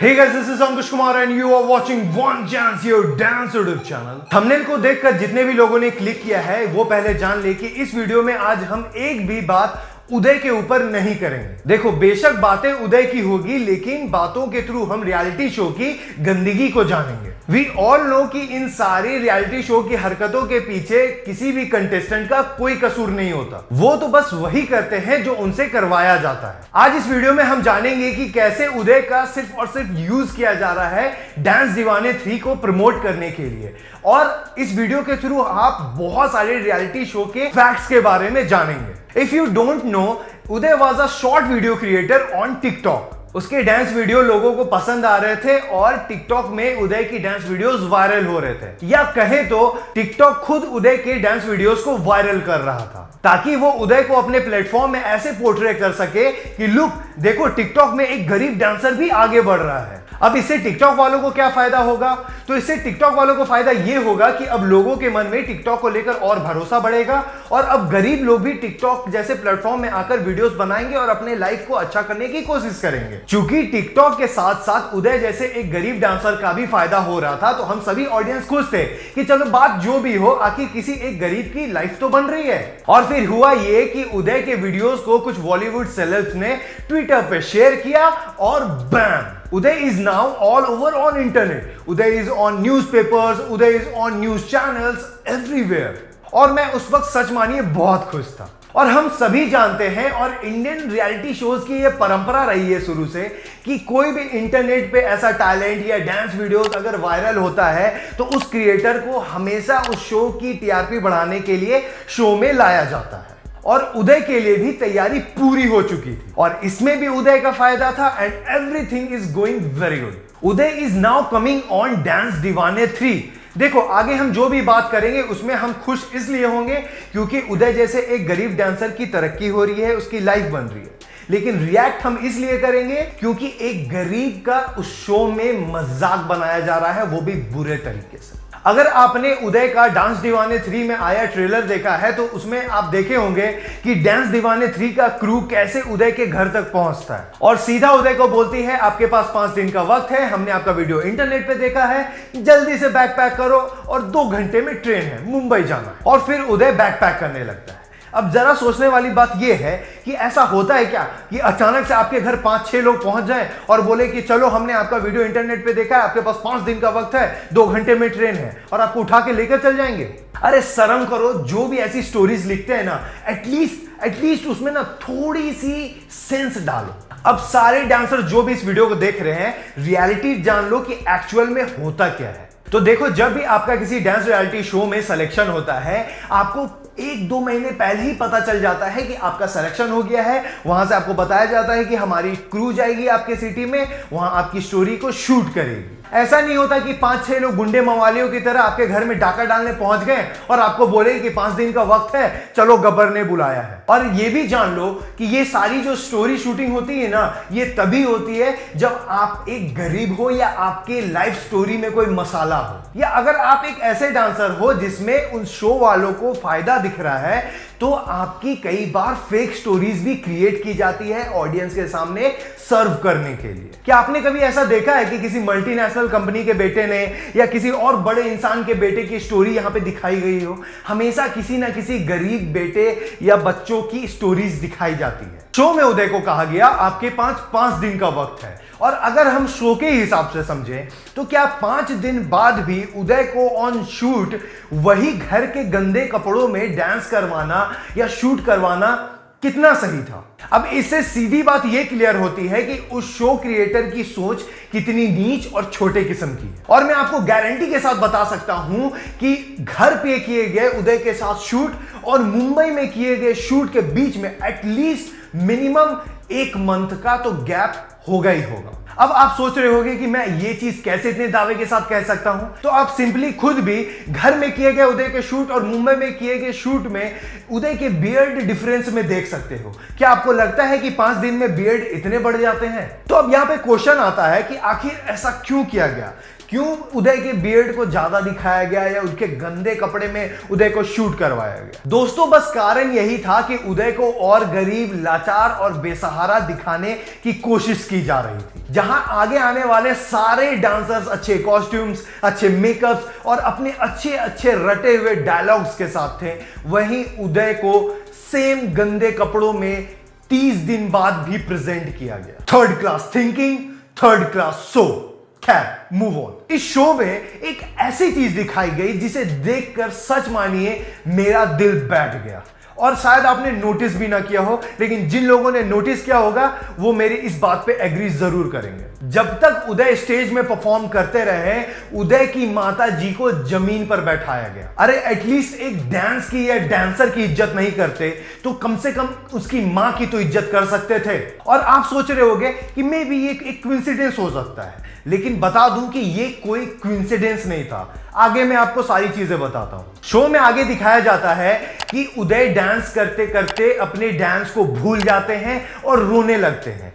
Hey guys, this is Ankush Kumar and you are watching One Chance Your Dance YouTube channel. Thumbnail को देखकर जितने भी लोगों ने क्लिक किया है वो पहले जान ले कि इस वीडियो में आज हम एक भी बात उदय के ऊपर नहीं करेंगे। देखो, बेशक बातें उदय की होगी, लेकिन बातों के थ्रू हम रियलिटी शो की गंदगी को जानेंगे। वी ऑल नो कि इन सारी रियलिटी शो की हरकतों के पीछे किसी भी कंटेस्टेंट का कोई कसूर नहीं होता, वो तो बस वही करते हैं जो उनसे करवाया जाता है। आज इस वीडियो में हम जानेंगे कि कैसे उदय का सिर्फ और सिर्फ यूज किया जा रहा है डांस दीवाने 3 को प्रमोट करने के लिए, और इस वीडियो के थ्रू आप बहुत सारे रियलिटी शो के फैक्ट्स के बारे में जानेंगे। If you don't know, Uday was a short video creator on TikTok. उसके डांस वीडियो लोगों को पसंद आ रहे थे और टिकटॉक में उदय की डांस वीडियोस वायरल हो रहे थे, या कहें तो टिकटॉक खुद उदय के डांस वीडियोस को वायरल कर रहा था ताकि वो उदय को अपने प्लेटफॉर्म में ऐसे पोर्ट्रे कर सके कि लुक देखो, टिकटॉक में एक गरीब डांसर भी आगे बढ़ रहा है। अब इससे टिकटॉक वालों को क्या फायदा होगा? तो इससे टिकटॉक वालों को फायदा यह होगा कि अब लोगों के मन में टिकटॉक को लेकर और भरोसा बढ़ेगा, और अब गरीब लोग भी टिकटॉक जैसे प्लेटफॉर्म में आकर वीडियोस बनाएंगे और अपने लाइफ को अच्छा करने की कोशिश करेंगे। क्योंकि टिकटॉक के साथ साथ उदय जैसे एक गरीब डांसर का भी फायदा हो रहा था, तो हम सभी ऑडियंस खुश थे कि चलो बात जो भी हो, आखिर किसी एक गरीब की लाइफ तो बन रही है। और फिर हुआ यह कि उदय के वीडियोस को कुछ बॉलीवुड सेलेब्स ने ट्विटर पे शेयर किया और बैम, Uday is now all over on internet. Uday is on newspapers, Uday is on news channels everywhere. और मैं उस वक्त सच मानिए बहुत खुश था। और हम सभी जानते हैं, और इंडियन रियलिटी शोज की ये परंपरा रही है शुरू से, कि कोई भी इंटरनेट पे ऐसा टैलेंट या डांस वीडियोस अगर वायरल होता है तो उस क्रिएटर को हमेशा उस शो की टीआरपी बढ़ाने के लिए शो में लाया जाता है। और उदय के लिए भी तैयारी पूरी हो चुकी थी, और इसमें भी उदय का फायदा था, and everything is going very good. Uday is now coming on dance दीवाने 3। देखो, आगे हम जो भी बात करेंगे उसमें हम खुश इसलिए होंगे क्योंकि उदय जैसे एक गरीब डांसर की तरक्की हो रही है, उसकी लाइफ बन रही है। लेकिन रिएक्ट हम इसलिए करेंगे क्योंकि एक गरीब का उस शो में मजाक बनाया जा रहा है, वो भी बुरे तरीके से। अगर आपने उदय का डांस दीवाने 3 में आया ट्रेलर देखा है तो उसमें आप देखे होंगे कि डांस दीवाने 3 का क्रू कैसे उदय के घर तक पहुंचता है और सीधा उदय को बोलती है, आपके पास 5 दिन का वक्त है, हमने आपका वीडियो इंटरनेट पे देखा है, जल्दी से बैग पैक करो और 2 घंटे में ट्रेन है, मुंबई जाना है। और फिर उदय बैग पैक करने लगता है। अब जरा सोचने वाली बात यह है कि ऐसा होता है क्या कि अचानक से आपके घर 5-6 लोग पहुंच जाएं और बोले कि चलो हमने आपका वीडियो इंटरनेट पे देखा है, आपके पास 5 दिन का वक्त है, 2 घंटे में ट्रेन है, और आपको उठा के लेकर चल जाएंगे? अरे शर्म करो, जो भी ऐसी स्टोरीज लिखते हैं ना, एटलीस्ट उसमें ना थोड़ी सी सेंस डालो। अब सारे डांसर जो भी इस वीडियो को देख रहे हैं, रियलिटी जान लो कि एक्चुअल में होता क्या है। तो देखो, जब भी आपका किसी डांस रियलिटी शो में सिलेक्शन होता है, आपको 1-2 महीने पहले ही पता चल जाता है कि आपका सिलेक्शन हो गया है। वहां से आपको बताया जाता है कि हमारी क्रू जाएगी आपके सिटी में, वहां आपकी स्टोरी को शूट करेगी। ऐसा नहीं होता कि 5-6 लोग गुंडे मवालियों की तरह आपके घर में डाका डालने पहुंच गए और आपको बोले कि 5 दिन का वक्त है, चलो गब्बर ने बुलाया है। और ये भी जान लो कि ये सारी जो स्टोरी शूटिंग होती है ना, ये तभी होती है जब आप एक गरीब हो या आपके लाइफ स्टोरी में कोई मसाला हो, या अगर आप एक ऐसे डांसर हो जिसमें उन शो वालों को फायदा दिख रहा है, तो आपकी कई बार फेक स्टोरीज भी क्रिएट की जाती है ऑडियंस के सामने सर्व करने के लिए। क्या आपने कभी ऐसा देखा है कि किसी मल्टीनेशनल कंपनी के बेटे ने या किसी और बड़े इंसान के बेटे की स्टोरी यहां पे दिखाई गई हो? हमेशा किसी ना किसी गरीब बेटे या बच्चों की स्टोरीज दिखाई जाती है। शो में उदय को कहा गया आपके पास 5 दिन का वक्त है, और अगर हम शो के हिसाब से समझें तो क्या 5 दिन बाद भी उदय को ऑन शूट वही घर के गंदे कपड़ों में डांस करवाना या शूट करवाना कितना सही था? अब इससे सीधी बात यह क्लियर होती है कि उस शो क्रिएटर की सोच कितनी नीच और छोटे किस्म की है। और मैं आपको गारंटी के साथ बता सकता हूं कि घर पे किए गए उदय के साथ शूट और मुंबई में किए गए शूट के बीच में एटलीस्ट मिनिमम 1 मंथ का तो गैप होगा ही होगा। अब आप सोच रहे होंगे कि मैं ये चीज कैसे इतने दावे के साथ कह सकता हूं, तो आप सिंपली खुद भी घर में किए गए उदय के शूट और मुंबई में किए गए शूट में उदय के बियर्ड डिफरेंस में देख सकते हो। क्या आपको लगता है कि 5 दिन में बियर्ड इतने बढ़ जाते हैं? तो अब यहां पे क्वेश्चन आता है कि आखिर ऐसा क्यों किया गया? क्यों उदय के बियर्ड को ज्यादा दिखाया गया या उनके गंदे कपड़े में उदय को शूट करवाया गया। दोस्तों बस कारण यही था कि उदय को और गरीब, लाचार और बेसहारा दिखाने की कोशिश की जा रही थी। जहां आगे आने वाले सारे डांसर्स अच्छे कॉस्ट्यूम्स, अच्छे मेकअप्स और अपने अच्छे अच्छे रटे हुए डायलॉग्स के साथ थे, वहीं उदय को सेम गंदे कपड़ों में 30 दिन बाद भी प्रेजेंट किया गया। Third class thinking, third class show. खैर मूव ऑन। इस शो में एक ऐसी चीज दिखाई गई जिसे देखकर सच मानिए मेरा दिल बैठ गया। और शायद आपने नोटिस भी ना किया हो, लेकिन जिन लोगों ने नोटिस किया होगा वो मेरी इस बात पे एग्री जरूर करेंगे। जब तक उदय स्टेज में परफॉर्म करते रहे, उदय की माता जी को जमीन पर बैठाया गया। अरे एटलीस्ट एक डांस की या डांसर की इज्जत नहीं करते तो कम से कम उसकी मां की तो इज्जत कर सकते थे। और आप सोच रहे होंगे कि मे बी ये एक क्विंसिडेंस हो सकता है, लेकिन बता दूं कि ये कोई क्विंसिडेंस नहीं था। आगे मैं आपको सारी चीजें बताता हूं। शो में आगे दिखाया जाता है कि उदय डांस करते करते अपने डांस को भूल जाते हैं और रोने लगते हैं।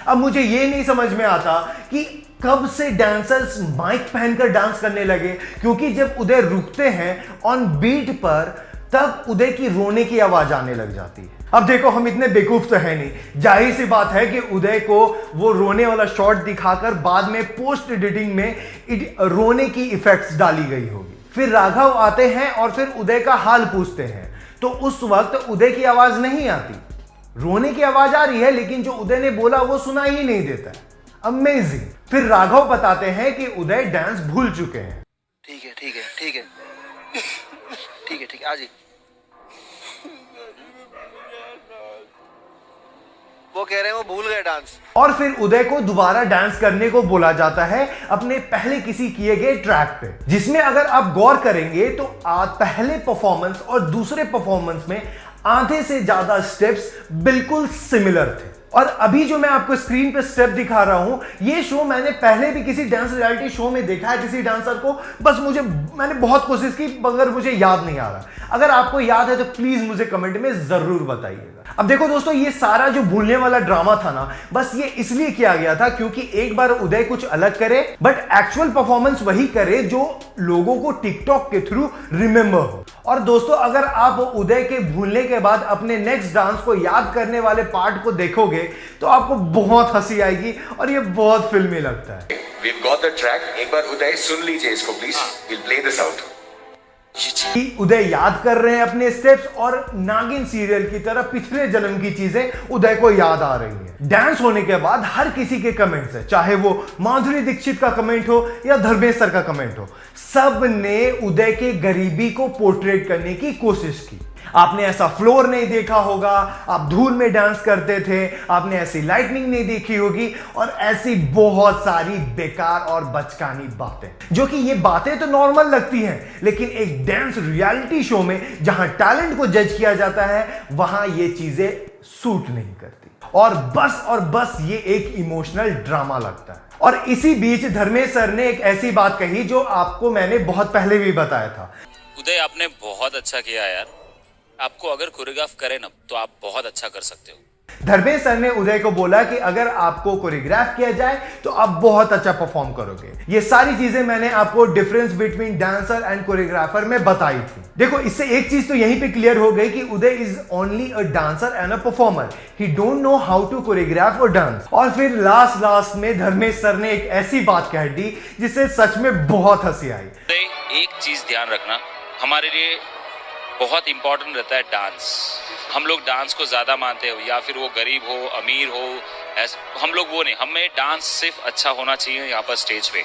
अब मुझे ये नहीं समझ में आता कि कब से डांसर्स माइक पहनकर डांस करने लगे, क्योंकि जब उदय रुकते हैं ऑन बीट पर तब उदय की रोने की आवाज आने लग जाती है। अब देखो हम इतने बेवकूफ तो है नहीं, जाहिर सी बात है कि उदय को वो रोने वाला शॉट दिखाकर बाद में पोस्ट एडिटिंग में रोने की इफेक्ट्स डाली गई होगी। फिर राघव आते हैं और फिर उदय का हाल पूछते हैं, तो उस वक्त उदय की आवाज नहीं आती, रोने की आवाज आ रही है, लेकिन जो उदय ने बोला वो सुना ही नहीं देता। अमेजिंग। फिर राघव बताते हैं कि उदय डांस भूल चुके हैं। ठीक है ठीक है ठीक है ठीक है ठीक है, आज वो कह रहे हैं वो भूल गए डांस। और फिर उदय को दोबारा डांस करने को बोला जाता है अपने पहले किसी किए गए ट्रैक पे, जिसमें अगर आप गौर करेंगे तो पहले परफॉर्मेंस और दूसरे परफॉर्मेंस में आधे से ज्यादा स्टेप्स बिल्कुल सिमिलर थे। और अभी जो मैं आपको स्क्रीन पे स्टेप दिखा रहा हूं, ये शो मैंने पहले भी किसी डांस रियलिटी शो में देखा है किसी डांसर को, बस मैंने बहुत कोशिश की मगर मुझे याद नहीं आ रहा। अगर आपको याद है तो प्लीज मुझे कमेंट में जरूर बताइएगा। अब देखो दोस्तों, ये सारा जो भूलने वाला ड्रामा था ना, बस ये इसलिए किया गया था क्योंकि एक बार उदय कुछ अलग करे बट एक्चुअल परफॉर्मेंस वही करे जो लोगों को टिकटॉक के थ्रू रिमेंबर हो। और दोस्तों अगर आप उदय के भूलने के बाद अपने नेक्स्ट डांस को याद करने वाले पार्ट को देखोगे तो आपको बहुत हंसी आएगी और ये बहुत फिल्मी लगता है। We've got the track. एक बार उदय सुन लीजिए इसको please. We'll play this out. उदय याद कर रहे हैं अपने स्टेप्स और नागिन सीरियल की तरह पिछले जन्म की चीजें उदय को याद आ रही हैं। डांस होने के बाद हर किसी के कमेंट्स है, चाहे वो माधुरी दीक्षित का कमेंट हो या धर्मेश सर का कमेंट हो, सब ने उदय के गरीबी को पोर्ट्रेट करने की कोशिश की। आपने ऐसा फ्लोर नहीं देखा होगा, आप धूल में डांस करते थे, आपने ऐसी लाइटनिंग नहीं देखी होगी और ऐसी बहुत सारी बेकार और बचकानी बातें, जो कि ये बातें तो नॉर्मल लगती हैं, लेकिन एक डांस रियलिटी शो में जहां टैलेंट को जज किया जाता है वहां ये चीजें सूट नहीं करती और बस ये एक इमोशनल ड्रामा लगता है। और इसी बीच धर्मेश सर ने एक ऐसी बात कही जो आपको मैंने बहुत पहले भी बताया था। उदय आपने बहुत अच्छा किया यार, आपको अगर कोरियोग्राफ करें ना तो आप बहुत अच्छा कर सकते हो। धर्मेश सर ने उदय को बोला कि अगर आपको कोरियोग्राफ किया जाए तो आप बहुत अच्छा परफॉर्म करोगे। ये सारी चीजें मैंने आपको difference between dancer and choreographer में बताई थी। देखो इससे एक चीज तो यहीं पे क्लियर हो गई कि Uday is only a dancer and a performer, he don't know how to choreograph और डांस। और फिर लास्ट में धर्मेश सर ने एक ऐसी बात कह दी जिससे सच में बहुत हंसी आई। एक चीज ध्यान रखना, हमारे लिए बहुत इंपॉर्टेंट रहता है डांस। हम लोग डांस को ज्यादा मानते हो, या फिर वो गरीब हो अमीर हो, हम लोग वो नहीं, हमें डांस सिर्फ अच्छा होना चाहिए यहाँ पर स्टेज पे।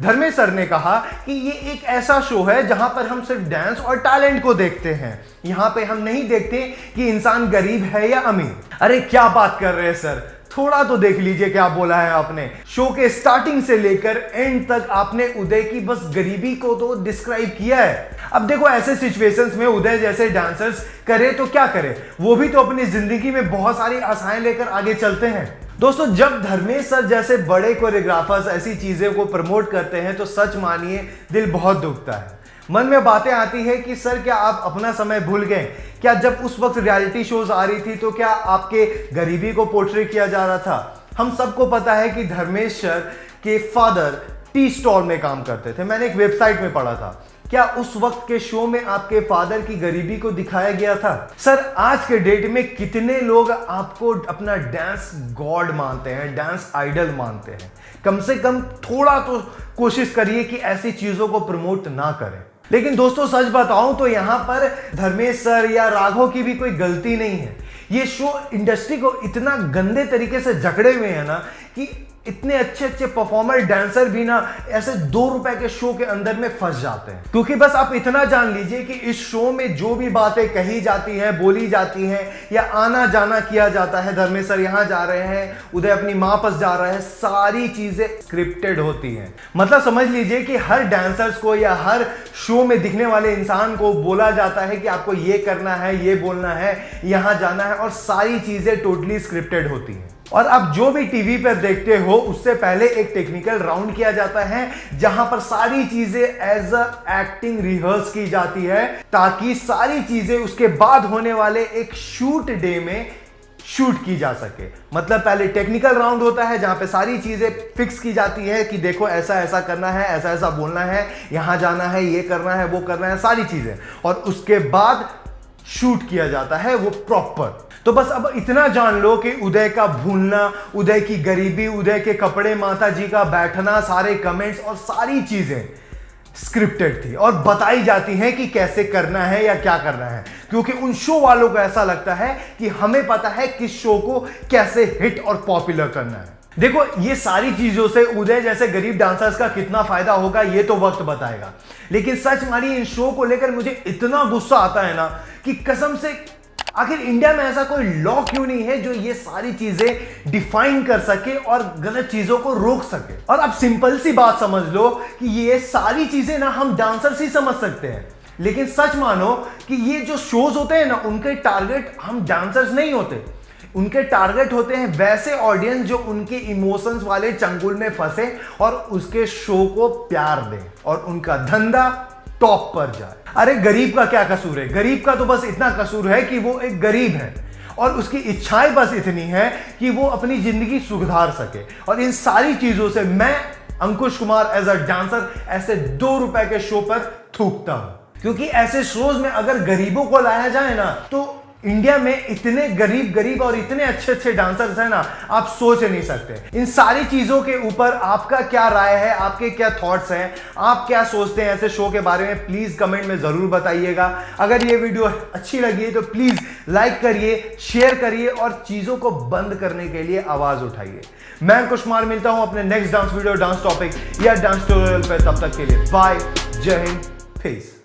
धर्मेश सर ने कहा कि ये एक ऐसा शो है जहां पर हम सिर्फ डांस और टैलेंट को देखते हैं, यहाँ पे हम नहीं देखते कि इंसान गरीब है या अमीर। अरे क्या बात कर रहे हैं सर, थोड़ा तो देख लीजिए क्या बोला है आपने। शो के स्टार्टिंग से लेकर एंड तक आपने उदय की बस गरीबी को तो डिस्क्राइब किया है। अब देखो ऐसे सिचुएशंस में उदय जैसे डांसर्स करे तो क्या करे, वो भी तो अपनी जिंदगी में बहुत सारी आशाएं लेकर आगे चलते हैं। दोस्तों जब धर्मेश सर जैसे बड़े कोरियोग्राफर्स ऐसी चीजें को प्रमोट करते हैं तो सच मानिए दिल बहुत दुखता है। मन में बातें आती है कि सर क्या आप अपना समय भूल गए? क्या जब उस वक्त रियलिटी शोज आ रही थी तो क्या आपके गरीबी को पोर्ट्रे किया जा रहा था? हम सबको पता है कि धर्मेश सर के फादर टी स्टॉल में काम करते थे। मैंने एक वेबसाइट में पढ़ा था। क्या उस वक्त के शो में आपके फादर की गरीबी को दिखाया गया था? सर आज के डेट में कितने लोग आपको अपना डांस गॉड मानते हैं, डांस आइडल मानते हैं? कम से कम थोड़ा तो कोशिश करिए कि ऐसी चीजों को प्रमोट ना करें। लेकिन दोस्तों सच बताऊं तो यहां पर धर्मेश सर या राघव की भी कोई गलती नहीं है। ये शो इंडस्ट्री को इतना गंदे तरीके से जकड़े हुए हैं ना कि इतने अच्छे अच्छे परफॉर्मर डांसर भी ना ऐसे 2 रुपए के शो के अंदर में फंस जाते हैं। क्योंकि बस आप इतना जान लीजिए कि इस शो में जो भी बातें कही जाती हैं, बोली जाती हैं या आना जाना किया जाता है, धर्मेश सर यहां जा रहे हैं, उदय अपनी मां पास जा रहा है, सारी चीजें स्क्रिप्टेड होती हैं। मतलब समझ लीजिए कि हर डांसर्स को या हर शो में दिखने वाले इंसान को बोला जाता है कि आपको ये करना है, ये बोलना है, यहां जाना है, और सारी चीजें टोटली स्क्रिप्टेड होती हैं। और आप जो भी टीवी पर देखते हो उससे पहले एक टेक्निकल राउंड किया जाता है जहां पर सारी चीजें एज अ एक्टिंग रिहर्स की जाती है ताकि सारी चीजें उसके बाद होने वाले एक शूट डे में शूट की जा सके। मतलब पहले टेक्निकल राउंड होता है जहां पे सारी चीजें फिक्स की जाती है कि देखो ऐसा ऐसा करना है, ऐसा ऐसा बोलना है, यहां जाना है, ये करना है, वो करना है, सारी चीजें, और उसके बाद शूट किया जाता है वो प्रॉपर। तो बस अब इतना जान लो कि उदय का भूलना, उदय की गरीबी, उदय के कपड़े, माता जी का बैठना, सारे कमेंट्स और सारी चीजें स्क्रिप्टेड थी और बताई जाती हैं कि कैसे करना है या क्या करना है। क्योंकि उन शो वालों को ऐसा लगता है कि हमें पता है किस शो को कैसे हिट और पॉपुलर करना है। देखो ये सारी चीजों से उदय जैसे गरीब डांसर्स का कितना फायदा होगा ये तो वक्त बताएगा। लेकिन सच मानिए इन शो को लेकर मुझे इतना गुस्सा आता है ना कि कसम से आखिर इंडिया में ऐसा कोई लॉ क्यों नहीं है जो ये सारी चीजें डिफाइन कर सके और गलत चीजों को रोक सके। और अब सिंपल सी बात समझ लो कि ये सारी चीजें ना हम डांसर्स ही समझ सकते हैं, लेकिन सच मानो कि ये जो शोज होते हैं ना उनके टारगेट हम डांसर्स नहीं होते। उनके टारगेट होते हैं वैसे ऑडियंस जो उनके इमोशंस वाले चंगुल में फंसे और उसके शो को प्यार दें और उनका धंधा टॉप पर जाए। अरे गरीब का क्या कसूर है? गरीब का तो बस इतना कसूर है कि वो एक गरीब है और उसकी इच्छाएं बस इतनी है कि वो अपनी जिंदगी सुधार सके। और इन सारी चीजों से मैं Ankush Kumar as a dancer ऐसे 2 रुपए के शो पर थूकता हूं। क्योंकि ऐसे शोज में अगर गरीबों को लाया जाए ना तो इंडिया में इतने गरीब और इतने अच्छे अच्छे डांसर्स हैं ना, आप सोच नहीं सकते। इन सारी चीजों के ऊपर आपका क्या राय है, आपके क्या थॉट्स हैं, आप क्या सोचते हैं ऐसे शो के बारे में, प्लीज कमेंट में जरूर बताइएगा। अगर ये वीडियो अच्छी लगी है तो प्लीज लाइक करिए, शेयर करिए और चीजों को बंद करने के लिए आवाज उठाइए। मैं अंकुश कुमार मिलता हूं अपने next dance video, dance topic या डांस ट्यूटोरियल पे। तब तक के लिए बाय, जय हिंद, पीस।